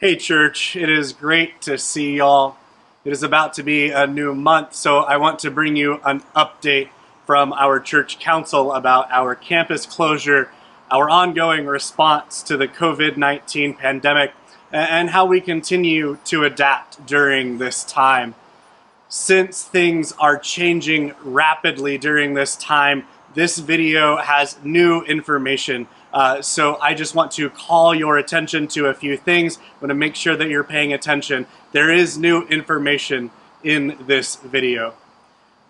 Hey church, it is great to see y'all. It is about to be a new month, so I want to bring you an update from our church council about our campus closure, our ongoing response to the COVID-19 pandemic, and how we continue to adapt during this time. Since things are changing rapidly during this time, this video has new information. So I just want to call your attention to a few things. I want to make sure that you're paying attention. There is new information in this video.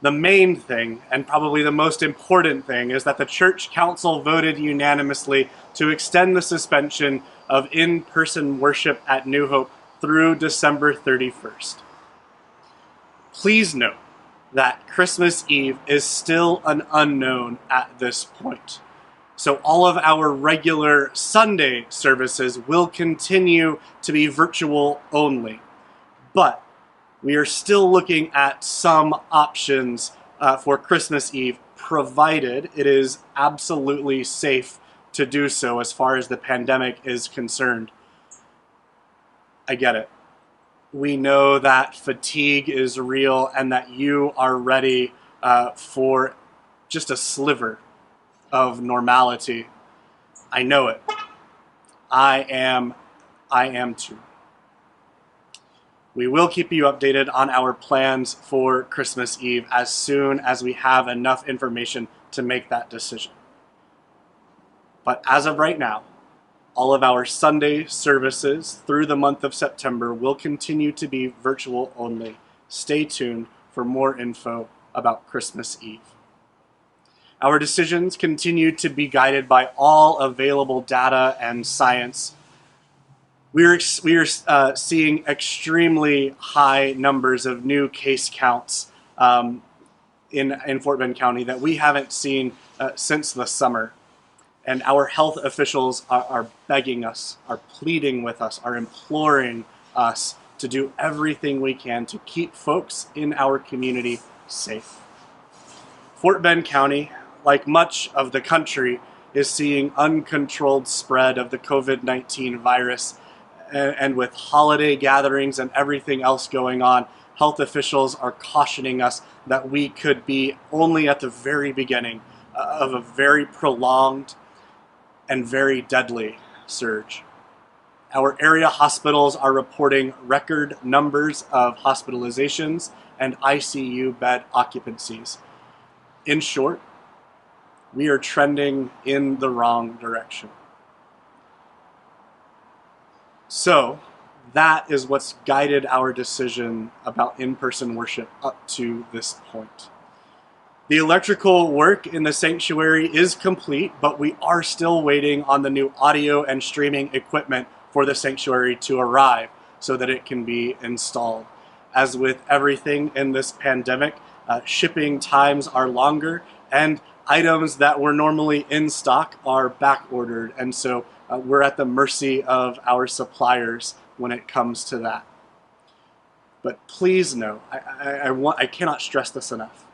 The main thing, and probably the most important thing, is that the church council voted unanimously to extend the suspension of in-person worship at New Hope through December 31st. Please note that Christmas Eve is still an unknown at this point. So all of our regular Sunday services will continue to be virtual only. But we are still looking at some options for Christmas Eve, provided it is absolutely safe to do so as far as the pandemic is concerned. I get it. We know that fatigue is real and that you are ready for just a sliver of normality. I know it. I am too. We will keep you updated on our plans for Christmas Eve as soon as we have enough information to make that decision. But as of right now, all of our Sunday services through the month of September will continue to be virtual only. Stay tuned for more info about Christmas Eve. Our decisions continue to be guided by all available data and science. We are seeing extremely high numbers of new case counts in Fort Bend County that we haven't seen since the summer. And our health officials are begging us, are pleading with us, are imploring us to do everything we can to keep folks in our community safe. Fort Bend County, like much of the country, is seeing uncontrolled spread of the COVID-19 virus. And with holiday gatherings and everything else going on, health officials are cautioning us that we could be only at the very beginning of a very prolonged and very deadly surge. Our area hospitals are reporting record numbers of hospitalizations and ICU bed occupancies. In short, we are trending in the wrong direction. So that is what's guided our decision about in-person worship up to this point. The electrical work in the sanctuary is complete, but we are still waiting on the new audio and streaming equipment for the sanctuary to arrive so that it can be installed. As with everything in this pandemic, shipping times are longer and items that were normally in stock are back ordered. And so we're at the mercy of our suppliers when it comes to that. But please know, I cannot stress this enough,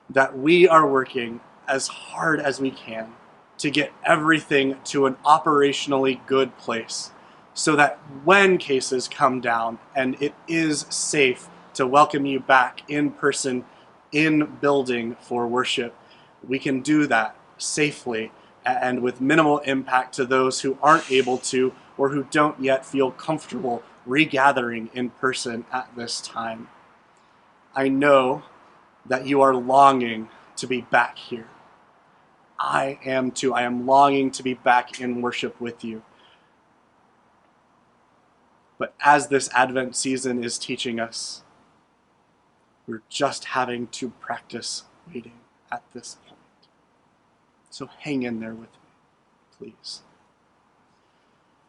that we are working as hard as we can to get everything to an operationally good place so that when cases come down and it is safe to welcome you back in person, in building for worship, we can do that safely and with minimal impact to those who aren't able to or who don't yet feel comfortable regathering in person at this time. I know that you are longing to be back here. I am too. I am longing to be back in worship with you. But as this Advent season is teaching us, we're just having to practice waiting at this point. So hang in there with me, please.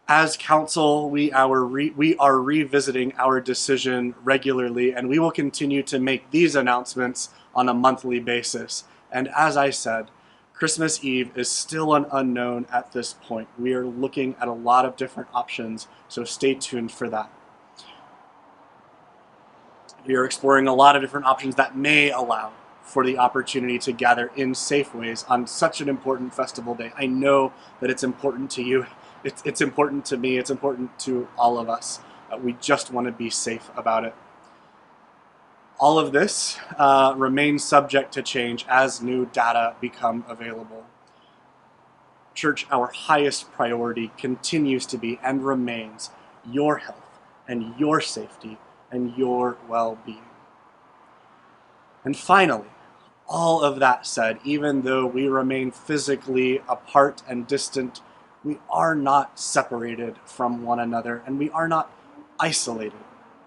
As council, we are revisiting our decision regularly, and we will continue to make these announcements on a monthly basis. And as I said, Christmas Eve is still an unknown at this point. We are looking at a lot of different options, so stay tuned for that. We are exploring a lot of different options that may allow for the opportunity to gather in safe ways on such an important festival day. I know that it's important to you. It's important to me. It's important to all of us. We just want to be safe about it. All of this remains subject to change as new data become available. Church, our highest priority continues to be and remains your health and your safety and your well-being. And finally, all of that said, even though we remain physically apart and distant, we are not separated from one another, and we are not isolated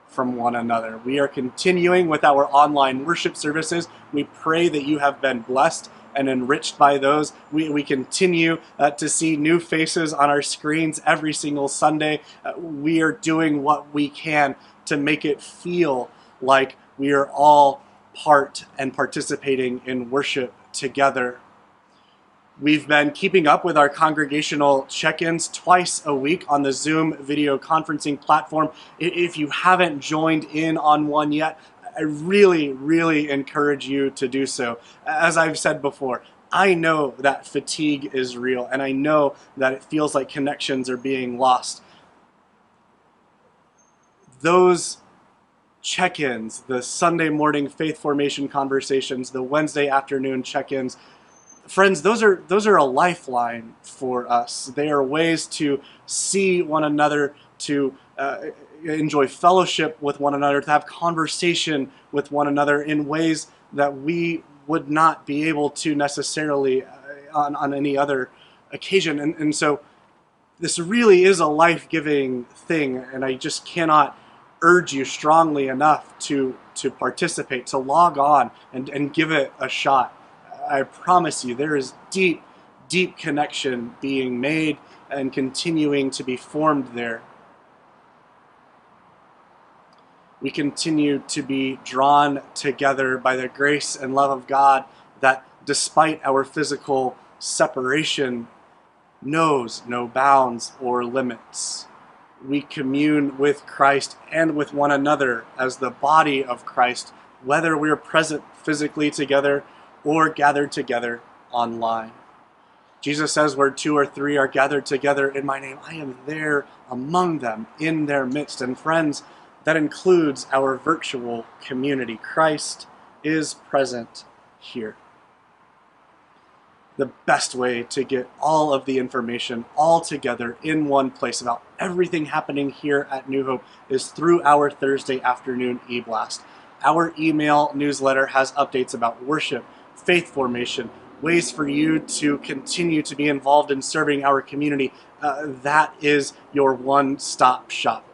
from one another. We are continuing with our online worship services. We pray that you have been blessed and enriched by those. We continue to see new faces on our screens every single Sunday. We are doing what we can to make it feel like we are all part and participating in worship together. We've been keeping up with our congregational check-ins twice a week on the Zoom video conferencing platform. If you haven't joined in on one yet, I really, really encourage you to do so. As I've said before, I know that fatigue is real, and I know that it feels like connections are being lost. Those check-ins, the Sunday morning faith formation conversations, the Wednesday afternoon check-ins, friends, those are a lifeline for us. They are ways to see one another, to enjoy fellowship with one another, to have conversation with one another in ways that we would not be able to necessarily on any other occasion. And so this really is a life-giving thing, and I just cannot urge you strongly enough to participate, to log on and give it a shot. I promise you, there is deep, deep connection being made and continuing to be formed there. We continue to be drawn together by the grace and love of God that, despite our physical separation, knows no bounds or limits. We commune with Christ and with one another as the body of Christ, whether we're present physically together or gathered together online. Jesus says, where 2 or 3 are gathered together in my name, I am there among them, in their midst. And friends, that includes our virtual community. Christ is present here. The best way to get all of the information all together in one place about everything happening here at New Hope is through our Thursday afternoon e-blast. Our email newsletter has updates about worship, faith formation, ways for you to continue to be involved in serving our community. That is your one-stop shop.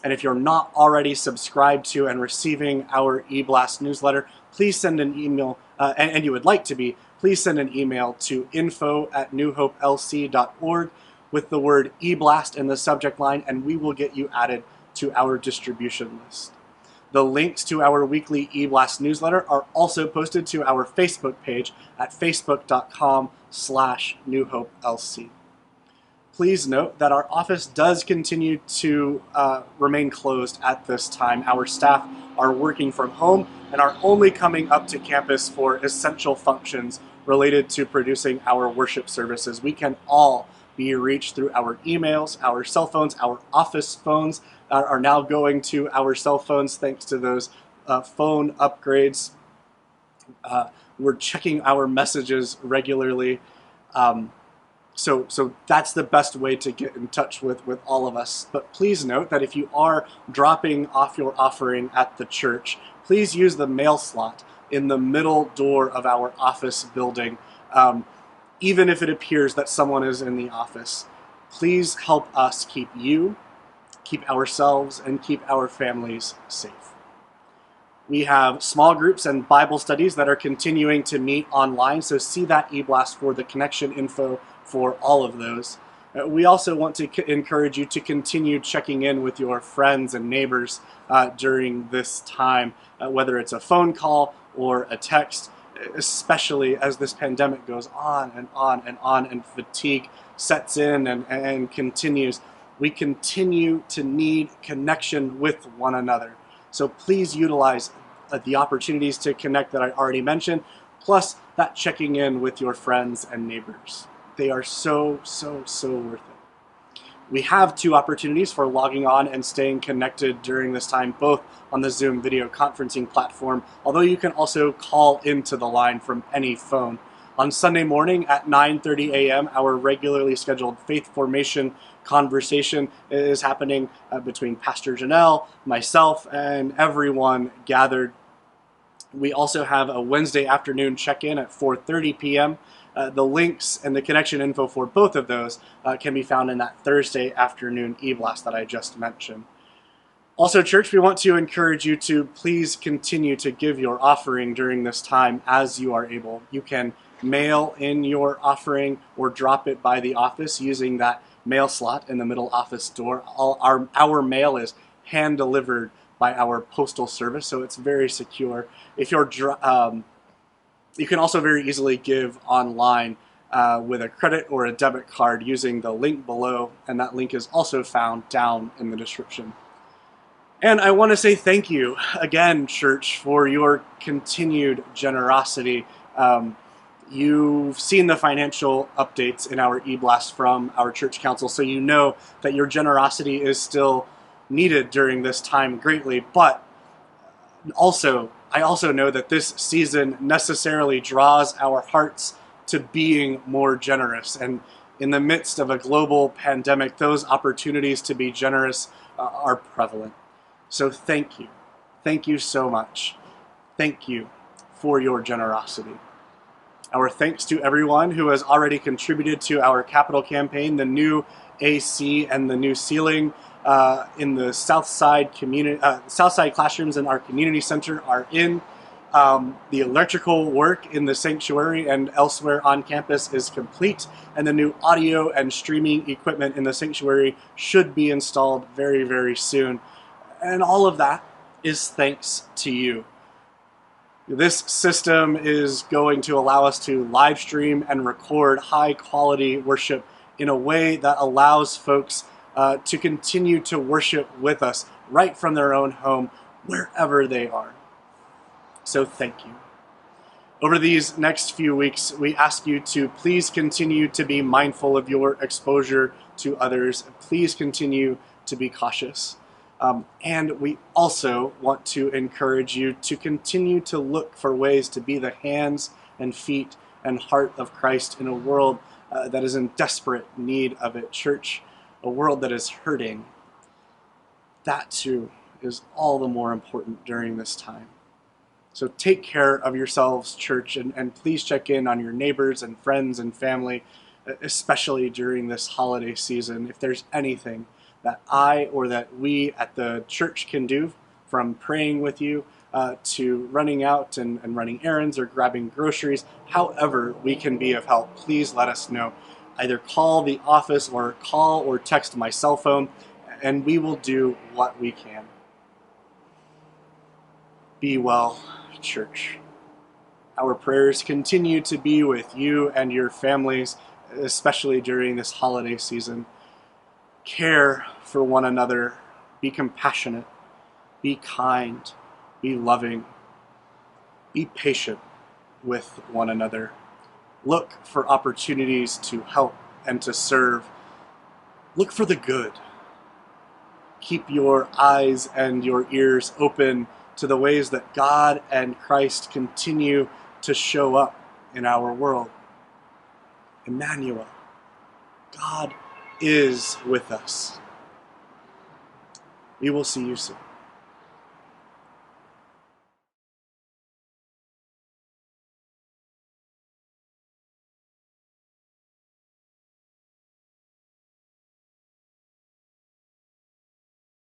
And if you're not already subscribed to and receiving our e-blast newsletter, please send an email, and you would like to be, please send an email to info@newhopelc.org with the word e-blast in the subject line, and we will get you added to our distribution list. The links to our weekly e-blast newsletter are also posted to our Facebook page at facebook.com/newhopelc. Please note that our office does continue to remain closed at this time. Our staff are working from home and are only coming up to campus for essential functions related to producing our worship services. We can all be reached through our emails, our cell phones, our office phones are now going to our cell phones thanks to those phone upgrades. We're checking our messages regularly. So that's the best way to get in touch with all of us. But please note that if you are dropping off your offering at the church, please use the mail slot in the middle door of our office building. Even if it appears that someone is in the office, please help us keep you, keep ourselves, and keep our families safe. We have small groups and Bible studies that are continuing to meet online, so see that e-blast for the connection info for all of those. We also want to encourage you to continue checking in with your friends and neighbors during this time, whether it's a phone call or a text, especially as this pandemic goes on and on and on and fatigue sets in and continues. We continue to need connection with one another. So please utilize the opportunities to connect that I already mentioned, plus that checking in with your friends and neighbors. They are so worth it. We have two opportunities for logging on and staying connected during this time, both on the Zoom video conferencing platform, although you can also call into the line from any phone. On Sunday morning at 9:30 a.m., our regularly scheduled faith formation conversation is happening between Pastor Janelle, myself, and everyone gathered. We also have a Wednesday afternoon check-in at 4:30 p.m. The links and the connection info for both of those can be found in that Thursday afternoon e-blast that I just mentioned. Also, church, we want to encourage you to please continue to give your offering during this time as you are able. You can mail in your offering or drop it by the office using that mail slot in the middle office door. Our mail is hand delivered by our postal service, so it's very secure. If you're you can also very easily give online with a credit or a debit card using the link below, and that link is also found down in the description. And I want to say thank you again, church, for your continued generosity. You've seen the financial updates in our e-blast from our church council, so you know that your generosity is still needed during this time greatly, but I also know that this season necessarily draws our hearts to being more generous. And in the midst of a global pandemic, those opportunities to be generous are prevalent. So thank you. Thank you so much. Thank you for your generosity. Our thanks to everyone who has already contributed to our capital campaign. The new AC and the new ceiling in the Southside classrooms in our community center are in. The electrical work in the sanctuary and elsewhere on campus is complete, and the new audio and streaming equipment in the sanctuary should be installed very, very soon. And all of that is thanks to you. This system is going to allow us to live stream and record high quality worship in a way that allows folks to continue to worship with us right from their own home, wherever they are. So thank you. Over these next few weeks, we ask you to please continue to be mindful of your exposure to others. Please continue to be cautious. And we also want to encourage you to continue to look for ways to be the hands and feet and heart of Christ in a world that is in desperate need of it. Church, a world that is hurting. That too is all the more important during this time. So take care of yourselves, church, and please check in on your neighbors and friends and family, especially during this holiday season. If there's anything that I or that we at the church can do, from praying with you to running out and running errands or grabbing groceries, however we can be of help, please let us know. Either call the office or call or text my cell phone, and we will do what we can. Be well, church. Our prayers continue to be with you and your families, especially during this holiday season. Care for one another, be compassionate, be kind, be loving, be patient with one another. Look for opportunities to help and to serve. Look for the good. Keep your eyes and your ears open to the ways that God and Christ continue to show up in our world. Emmanuel, God is with us. We will see you soon.